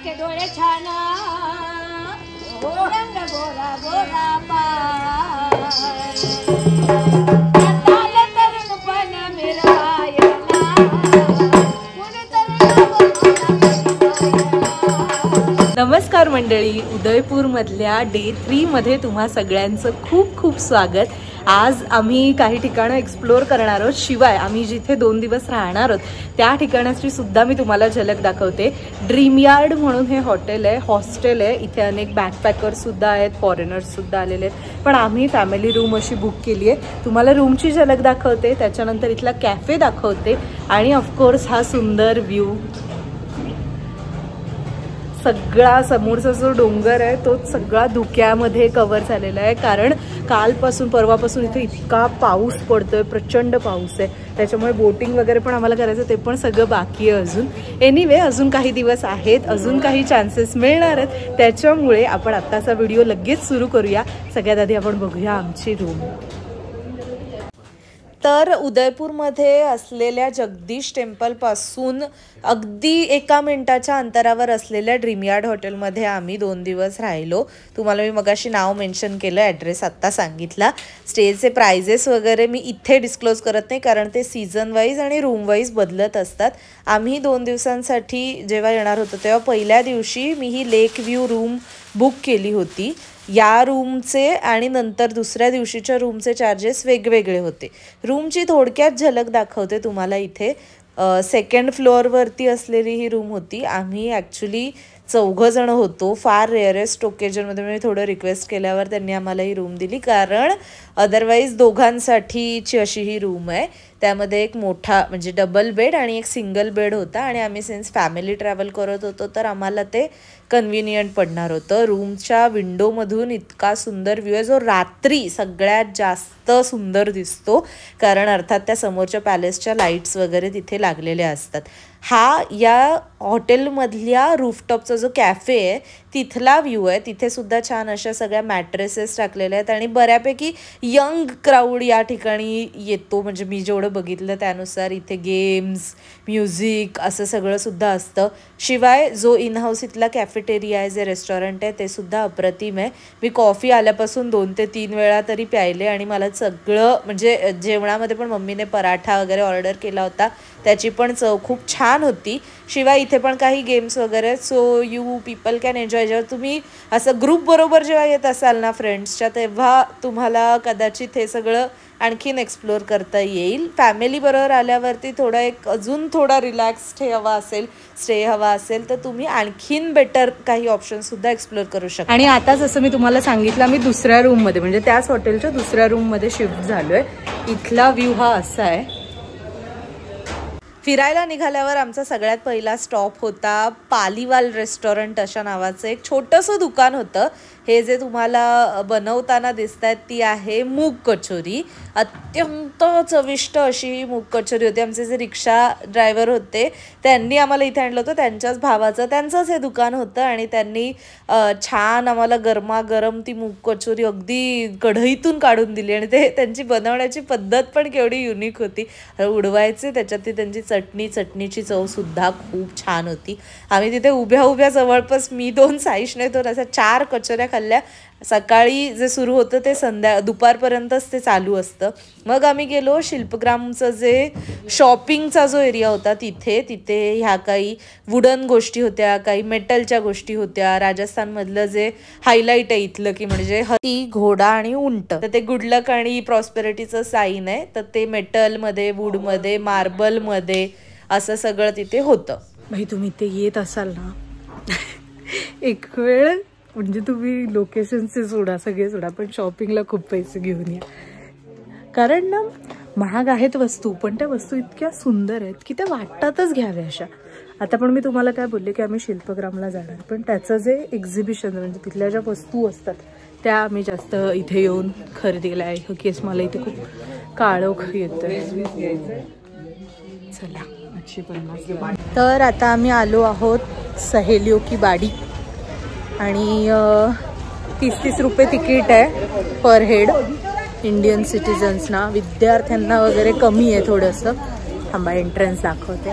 के डोळे छान रंग गोरा गोरा नमस्कार मंडळी, उदयपूरमधल्या डे 3 मध्ये तुम्हा सगळ्यांचं खूप खूप स्वागत। आज आम्ही काही ठिकाणं एक्सप्लोर करणार आहोत, शिवाय आम्ही जिथे 2 दिवस राहणार आहोत त्या ठिकाणाची सुद्धा मी तुम्हाला झलक दाखवते। ड्रीम यार्ड म्हणून हे हॉटेल आहे, हॉस्टेल आहे। इथे अनेक बॅकपॅकर्स सुद्धा आहेत, फॉरेनर्स सुद्धा आलेले आहेत, पण आम्ही फॅमिली रूम अशी बुक केली आहे। तुम्हाला रूमची झलक दाखवते, त्याच्यानंतर इथला कॅफे दाखवते आणि ऑफकोर्स हा सुंदर व्ह्यू। सगळा समोरचा जो डोंगर आहे तो सगळा धुक्यामध्ये कव्हर झालेला आहे, कारण कालपासून परवापासून इथे इतका पाऊस पडतोय, प्रचंड पाऊस आहे। त्याच्यामुळे बोटिंग वगैरे पण आम्हाला करायचं, ते पण सगळं बाकी आहे अजून। एनिवे अजून काही दिवस आहेत, अजून काही चान्सेस मिळणार आहेत, त्याच्यामुळे आपण आत्ताचा व्हिडिओ लगेच सुरू करूया। सगळ्यात आधी आपण बघूया आमची रूम। तर उदयपूरमध्ये असलेल्या जगदीश टेम्पलपासून अगदी 1 मिनिटाच्या अंतरावर असलेल्या ड्रीम यार्ड हॉटेलमध्ये आम्ही 2 दिवस राहिलो। तुम्हाला मी मगाशी नाव मेन्शन केलं, ॲड्रेस आत्ता सांगितला। स्टेचे प्राइजेस वगैरे मी इथे डिस्क्लोज करत नाही, कारण ते सीझन वाईज आणि रूम वाईज बदलत असतात। आम्ही 2 दिवसांसाठी जेव्हा येणार होतो तेव्हा पहिल्या दिवशी मी ही लेक व्ह्यू रूम बुक केली होती। या रूमचे आणि नंतर दुसऱ्या दिवशीच्या रूमचे चार्जेस वेगवेगळे होते। रूमची थोडक्यात झलक दाखवते तुम्हाला इथे। 2nd फ्लोअरवरती असलेली ही रूम होती। आम्ही ॲक्च्युली 4 जण होतो। फार रेअरेस्ट ओकेजनमध्ये मी थोडं रिक्वेस्ट केल्यावर त्यांनी आम्हाला ही रूम दिली, कारण अदरवाईज दोघांसाठीची अशी ही रूम आहे। त्यामध्ये एक मोठा म्हणजे डबल बेड आणि एक सिंगल बेड होता, आणि आम्ही सिन्स फॅमिली ट्रॅव्हल करत होतो तर आम्हाला ते कन्व्हिनियंट पडणार होतं। रूमच्या विंडोमधून इतका सुंदर व्ह्यू आहे, जो रात्री सगळ्यात जास्त सुंदर दिसतो, कारण अर्थात त्या समोरच्या पॅलेसच्या लाईट्स वगैरे तिथे लागलेल्या असतात। हा या हॉटेलमधल्या रूफटॉपचा जो कॅफे आहे तिथला व्ह्यू आहे। तिथे सुद्धा छान अशा सगळ्या मॅट्रेसेस टाकलेल्या आहेत आणि बऱ्यापैकी यंग क्राऊड या ठिकाणी येतो, म्हणजे मी जेवढं बघितलं त्यानुसार इथे गेम्स, म्युझिक असं सगळं सुद्धा असतं। शिवाय जो इन हाऊस इथला कॅफेटेरिया आहे, जे रेस्टॉरंट आहे, ते सुद्धा अप्रतिम आहे। मी कॉफी आल्यापासून 2 ते 3 वेळा तरी प्यायले, आणि मला सगळं म्हणजे जेवणामध्ये पण मम्मीने पराठा वगैरे ऑर्डर केला होता, त्याची पण चव खूप छान होती। शिवाय इथे पण काही गेम्स वगैरे, so you people can enjoy. जेव्हा तुम्ही असं ग्रुप बरोबर जेव्हा येत असाल ना फ्रेंड्सच्या, तेव्हा तुम्हाला कदाचित हे सगळं आणखीन एक्सप्लोर करता येईल। फॅमिली बरोबर आल्यावरती थोडा एक अजून थोडा रिलॅक्स्ड स्टे हवा असेल तर तुम्ही आणखीन बेटर काही ऑप्शनसुद्धा एक्सप्लोर करू शकता। आणि आता जसं मी तुम्हाला सांगितलं, मी दुसऱ्या रूममध्ये म्हणजे त्याच हॉटेलच्या दुसऱ्या रूममध्ये शिफ्ट झालो आहे। इथला व्ह्यू हा असा आहे। फिरायला निघाल्यावर आमचा सगळ्यात पहिला स्टॉप होता पालीवाल रेस्टॉरंट अशा नावाचं एक छोटंसं दुकान होतं। हे जे तुम्हाला बनवताना दिसत आहेत ती आहे मूग कचोरी। अत्यंत चविष्ट अशी ही मूग कचोरी होती। आमचे जे रिक्षा ड्रायव्हर होते त्यांनी आम्हाला इथे आणलं होतं, त्यांच्याच भावाचं त्यांचंच हे दुकान होतं, आणि त्यांनी छान आम्हाला गरमागरम ती मूग कचोरी अगदी कढईतून काढून दिली, आणि ते त्यांची बनवण्याची पद्धत पण केवढी युनिक होती। उडवायचे त्याच्यात ती त्यांची चटणीची चवसुद्धा खूप छान होती। आम्ही तिथे उभ्या जवळपास मी 2 साईशने तर अशा 4 कचोऱ्या खाल्ल्या। सकाळी जे सुरू होतं ते दुपारपर्यंतच ते चालू असतं। मग आम्ही गेलो शिल्पग्रामचं जे शॉपिंगचा जो एरिया होता तिथे ह्या काही वुडन गोष्टी होत्या, काही मेटलच्या गोष्टी होत्या। राजस्थानमधलं जे हायलाईट आहे इथलं की म्हणजे हत्ती, घोडा आणि उंट, तर ते गुड लक आणि प्रॉस्पेरिटीचं साईन आहे, तर ते मेटलमध्ये, वूडमध्ये, मार्बलमध्ये असं सगळं तिथे होतं। भाई तुम्ही ते येत असाल ना एक वेळ, म्हणजे तुम्ही लोकेशनचे सगळे सोडा, पण शॉपिंगला खूप पैसे घेऊन या, कारण ना महाग आहेत वस्तू, पण त्या वस्तू इतक्या सुंदर आहेत की त्या वाटतातच घ्याव्या अशा। आता पण मी तुम्हाला काय बोलले की आम्ही शिल्पग्रामला जाणार, पण त्याचं जे एक्झिबिशन म्हणजे तिथल्या ज्या वस्तू असतात त्या आम्ही जास्त इथे येऊन खरेदीला आहे। केस मला इथे खूप काळोख येतोय। चला, तर आता आम्ही आलो आहोत सहेलियों की बाड़ी, आणि 30-30 रुपये तिकीट आहे पर हेड। इंडियन सिटीजन्सना, विद्यार्थ्यांना वगैरे कमी आहे थोडंसं। थांबा एंट्रन्स दाखवते।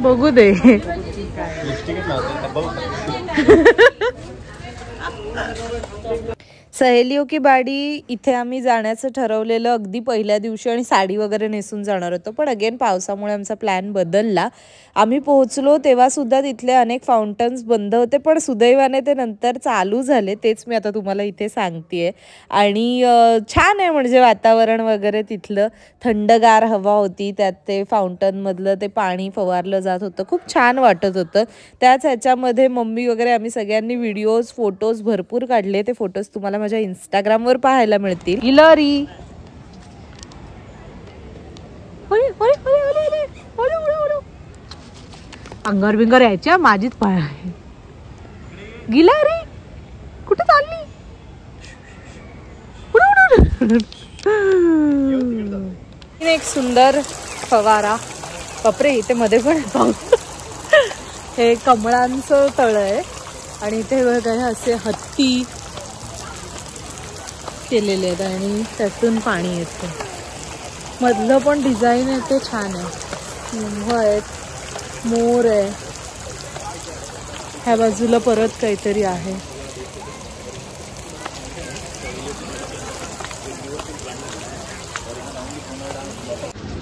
बघू दे. सहेलियों की बाडी इथे आम्ही जाण्याचं ठरवलेलं अगदी पहिल्या दिवशी आणि साडी वगैरे नेसून जाणार होतो, पण अगेन पावसामुळे आमचा प्लॅन बदलला. आम्ही पोहोचलो तेव्हा सुद्धा तिथले अनेक फाउंटन्स बंद होते, पण सुदैवाने ते नंतर चालू झाले. तेच मी आता तुम्हाला इथे सांगतेय. आणि छान आहे म्हणजे वातावरण वगैरे तिथलं, थंडगार हवा होती, त्यात ते फाउंटनमधलं ते पाणी फवारलं जात होतं, खूप छान वाटत होतं. त्याच ह्याच्यामध्ये मम्मी वगैरे आम्ही सगळ्यांनी व्हिडिओज फोटोज भरपूर काढले. ते फोटोज तुम्हाला माझ्या इंस्टाग्रामवर पाहायला मिळतील. गिलरी अंगार बिंगार यायच्या माझीच पाय आहे. गिलरी कुठे चालली? एक सुंदर फवारा. बापरे, इथे मध्ये पण पाऊस. हे कमळांचं तळ आहे आणि इथे बघा असे हत्ती केलेले आहेत आणि त्यातून पाणी येतं. मधलं पण डिझाईन आहे ते छान आहे. सिंह आहेत, मोर आहे. ह्या बाजूला परत काहीतरी आहे.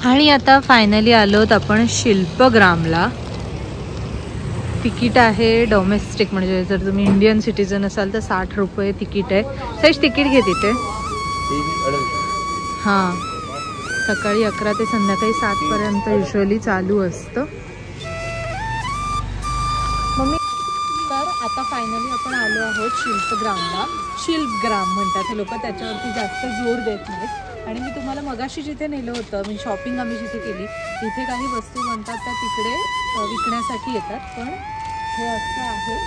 आणि आता फायनली आलोत आपण शिल्पग्रामला. तिकीट आहे डोमेस्टिक, म्हणजे जर तुम्ही इंडियन सिटीजन असाल तर 60 रुपये तिकीट आहे. सहीच तिकीट घे तिथे. हां, सकाळी 11 ते संध्याकाळी 7 पर्यंत युजली चालू असतं. मम्मी, तर आता फायनली आपण आलो आहोत शिल्पग्रामला. शिल्पग्राम म्हणतात हे लोक, त्याच्यावरती जास्त जोर देत नाहीत. आणि मी तुम्हाला मगाशी जिथे नेलं होतं, मी शॉपिंग आम्ही जिथे केली, तिथे काही वस्तू म्हणतात त्या तिकडे विकण्यासाठी येतात. पण हे असं आहे.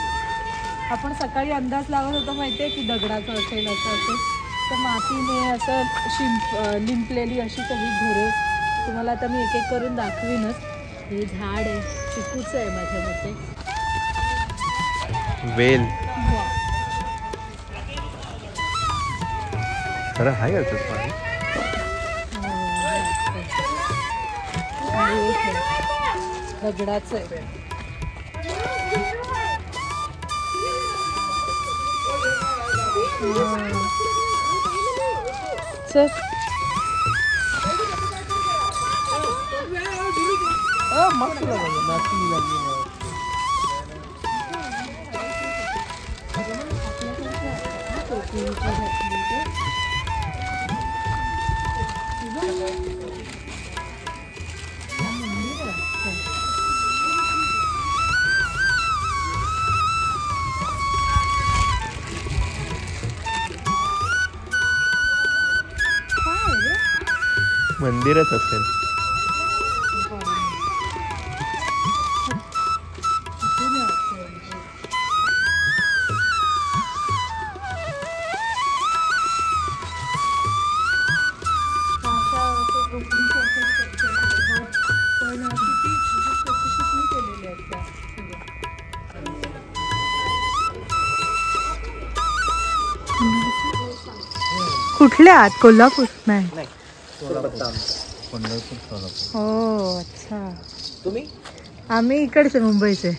आपण सकाळी अंदाज लावत होतो माहिती आहे की दगडाचं असेल, असं असेल, तर मातीने असं लिंपलेली अशी सगळी घरं. तुम्हाला आता मी एक एक करून दाखवीनच. हे झाड आहे, चिकूचं आहे माझ्या मते. वेल खरं आहे का पाणी? दगडाचं आहे. चल मंदिरच असेल. कुठल्या आत? कोल्हापूर नाही. हो, अच्छा. तुम्ही? आम्ही इकडचे, मुंबईचे.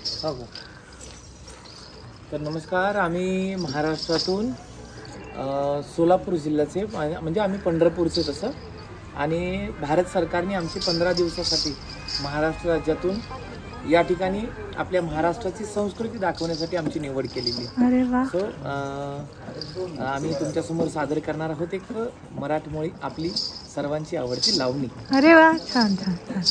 तर नमस्कार, आम्ही महाराष्ट्रातून सोलापूर जिल्ह्याचे, म्हणजे आम्ही पंढरपूरचे तसं. आणि भारत सरकारने आमची 15 दिवसासाठी महाराष्ट्र राज्यातून या ठिकाणी आपल्या महाराष्ट्राची संस्कृती दाखवण्यासाठी आमची निवड केलेली. अरे वा. सो आम्ही तुमच्यासमोर सादर करणार आहोत एक मराठमोळी आपली सर्वांची आवडती लावणी. अरे वा, छान छान छान.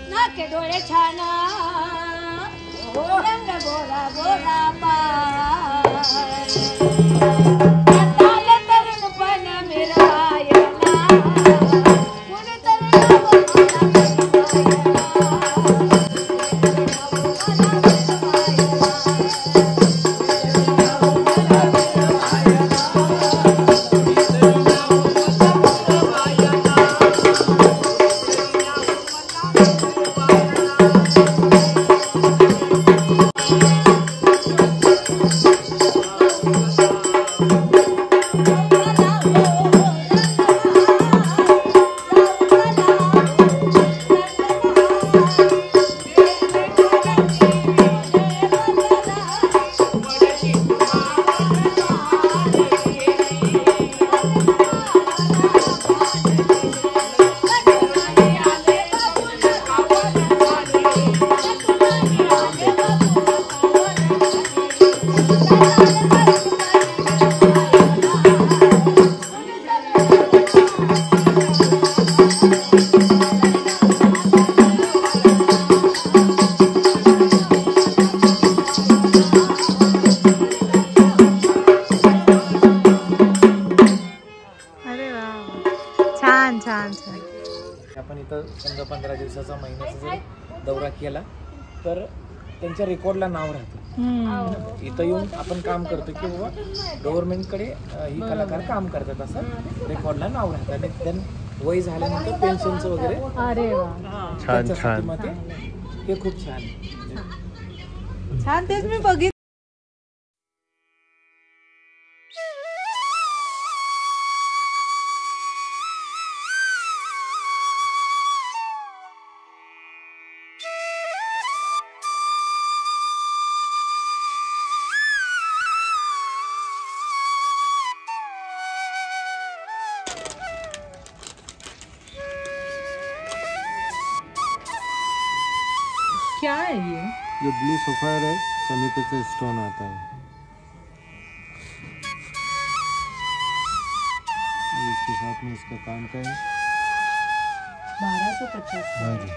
नाके डोळे छान, रंग गोरा गोरा पाय, हाताला तरुण पण मिरायला, कुणी तरुण मला छान छान. आपण इथं समजा 15 दिवसाचा महिन्याचा जर दौरा केला तर त्यांच्या रेकॉर्डला नाव राहतं. इथं येऊन आपण काम करतो की बाबा गव्हर्नमेंटकडे ही कलाकार काम करतात असं रेकॉर्डला नाव राहतं. आणि देन वय झाल्यानंतर पेन्शनचं वगैरे. अरे वा, छान छान. हे खूप छान छान. तेच मी बघितलं. क्या है ये ब्लू सफायर है, समीपे से स्टोन आता है. इसके साथ में इसका काम का है 1250. हाँ जी.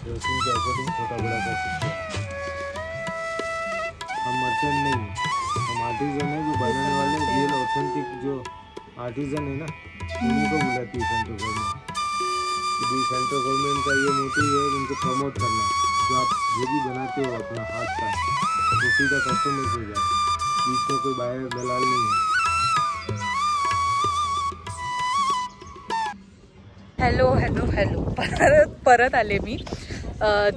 ड्रेसिंग के अकॉर्डिंग छोटा बड़ा कर सकते हैं. हम मर्चेंट नहीं हैं, हम आर्टिजन है. जो बनाने वाले रियल ऑथेंटिक जो आर्टिजन है ना, उन्हीं को बुलाती है सेंट्रल गवर्नमेंट. क्योंकि सेंट्रल गवर्नमेंट का ये मोटिव है उनको प्रमोट करना. जो आप जो भी बनाते हो अपना हाथ का, वो सीधा कस्टमर से जाए. चीज़ का कोई बाहर दलाल नहीं है. Hello hello hello. परत आले मी.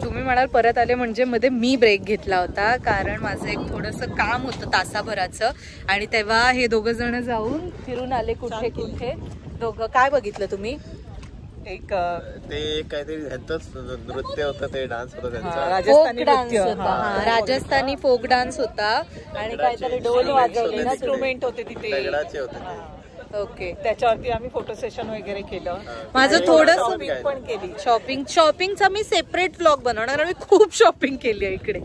तुम्ही म्हणाल परत आले म्हणजे मध्ये मी ब्रेक घेतला होता, कारण माझं एक थोडंसं काम होतं तासाभराचं. आणि तेव्हा हे दोघं जण जाऊन फिरून आले. कुठे कुठे दोघं. काय बघितलं तुम्ही? एक ते काहीतरी ह्यांचंच नृत्य होतं, ते डान्स होता त्यांचा. फोक डान्स होता. राजस्थानी फोक डान्स होता. आणि काहीतरी डोल वाजवले ना, इन्स्ट्रुमेंट होते तिथे. दगडाचे होते. ओके. त्याच्यावरती आम्ही फोटो सेशन वगैरे केलं. माझं थोडंसं पण केली. शॉपिंगचा मी सेपरेट व्लॉग बनवणार. आणि मी खूप शॉपिंग केली आहे इकडे.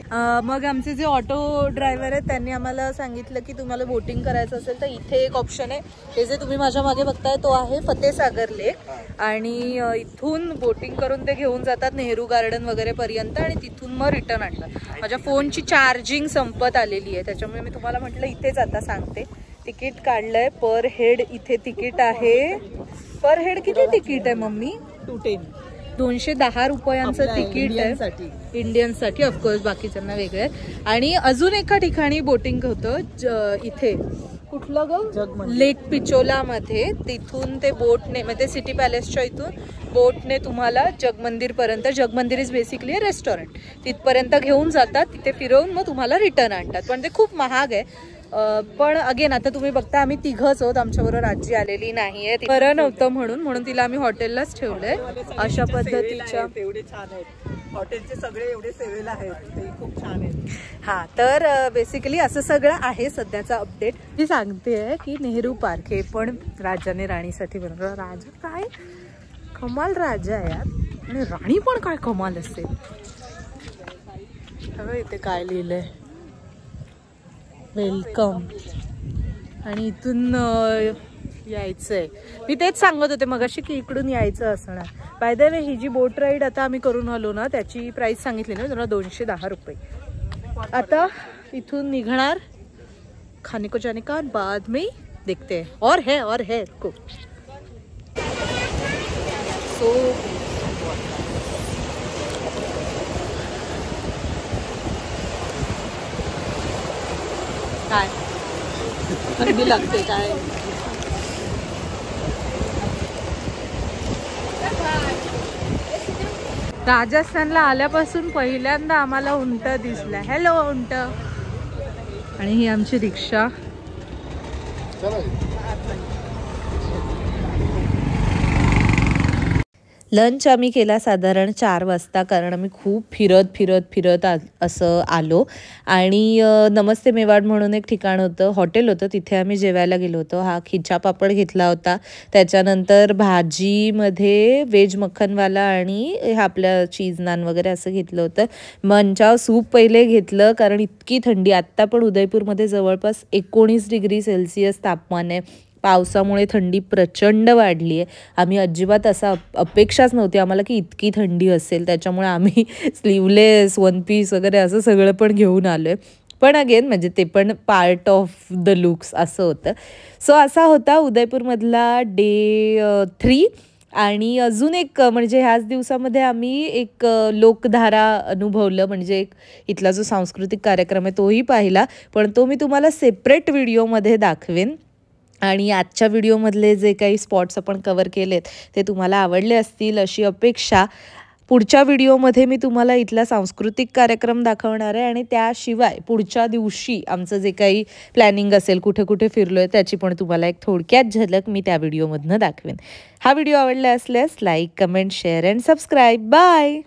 मग आमचे जे ऑटो ड्रायव्हर आहेत त्यांनी आम्हाला सांगितलं की तुम्हाला बोटिंग करायचं असेल तर इथे एक ऑप्शन आहे. हे जे तुम्ही माझ्या मागे बघताय तो आहे फतेसागर लेक. आणि इथून बोटिंग करून ते घेऊन जातात नेहरू गार्डन वगैरे पर्यंत आणि तिथून मग रिटर्न आणतात. माझ्या फोनची चार्जिंग संपत आलेली आहे, त्याच्यामुळे मी तुम्हाला म्हटलं इथेच आता सांगते. तिकीट काढलंय पर हेड. इथे तिकीट आहे. पर हेड किती तिकीट आहे मम्मी? 210 रुपयांचं तिकीट आहे इंडियनसाठी. ऑफकोर्स बाकीच्यांना वेगळं आहे. आणि अजून एका ठिकाणी बोटिंग होतं इथे. कुठलं ग? लेक पिचोला मध्ये. तिथून ते बोटने म्हणजे सिटी पॅलेसच्या इथून बोटने तुम्हाला जगमंदिर पर्यंत. Jag Mandir is basically restaurant. तिथपर्यंत घेऊन जातात. तिथे फिरवून मग तुम्हाला रिटर्न आणतात. पण ते खूप महाग आहे. पण अगेन आता तुम्ही बघता आम्ही तिघच आहोत. आमच्याबरोबर आजी आलेली नाहीये. बरं नव्हतं म्हणून तिला आम्ही हॉटेललाच ठेवलंय. अशा पद्धतीच्या एवढे छान आहेत हॉटेलचे सगळे. एवढे सेवेला आहेत ते खूप छान आहेत. हा, तर बेसिकली असं सगळं आहे सध्याचा अपडेट. मी सांगते की नेहरू पार्क हे पण राजाने राणीसाठी बनवलं. राजा काय कमाल राजा आहे यार. आणि राणी पण काय कमाल असते. इथे काय लिहिलंय? वेलकम. आणि इथून यायचंय. मी तेच सांगत होते मगाशी की इकडून यायचं असणार. बाय द वे ही जी बोट राईड आता आम्ही करून आलो ना त्याची प्राइस सांगितली ना तुला 210 रुपये. आता इथून निघणार. खाने को जाने का बाद में देखते हैं. और है को सो काय थंडी लागते काय. राजस्थानला आल्यापासून पहिल्यांदा आम्हाला उंट दिसला. हॅलो उंट. आणि ही आमची रिक्षा. लंच आम्ही केला साधारण 4 वाजता, कारण आम्ही खूप फिरत असं आलो. आणि नमस्ते मेवाड म्हणून एक ठिकाण होतं, हॉटेल होतं, तिथे आम्ही जेवायला गेलो होतो. हा खिचा पापड घेतला होता. त्याच्यानंतर भाजीमध्ये व्हेज मक्खनवाला आणि आपल्या चीज नान वगैरे असं घेतलं होतं. मंचाव सूप पहिले घेतलं, कारण इतकी थंडी. आत्ता पण उदयपूरमध्ये जवळपास 19 डिग्री सेल्सिअस तापमान आहे. पावसामुळे थंडी प्रचंड वाढली आहे. आम्ही अजिबात असा अपेक्षाच नव्हती आम्हाला की इतकी थंडी असेल. त्याच्यामुळे आम्ही स्लीवलेस, वन पीस वगैरे असं सगळं पण घेऊन आलो आहे. पण अगेन म्हणजे ते पण पार्ट ऑफ द लुक्स असं होतं. सो असा होता उदयपूरमधला डे 3. आणि अजून एक म्हणजे ह्याच दिवसामध्ये आम्ही एक लोकधारा अनुभवलं, म्हणजे एक इथला जो सांस्कृतिक कार्यक्रम आहे तोही पाहिला, पण तो मी तुम्हाला सेपरेट व्हिडिओमध्ये दाखवेन. आणि आजच्या व्हिडिओमधले जे काही स्पॉट्स आपण कवर केलेत ते तुम्हाला आवडले असतील अशी अपेक्षा. पुढच्या व्हिडिओमध्ये मी तुम्हाला इथला सांस्कृतिक कार्यक्रम दाखवणार आहे आणि त्याशिवाय पुढच्या दिवशी आमचं जे काही प्लॅनिंग असेल, कुठे कुठे फिरलो आहे त्याची पण तुम्हाला एक थोडक्यात झलक मी त्या व्हिडिओमधनं दाखवेन. हा व्हिडिओ आवडला असल्यास like, comment, share and subscribe. Bye.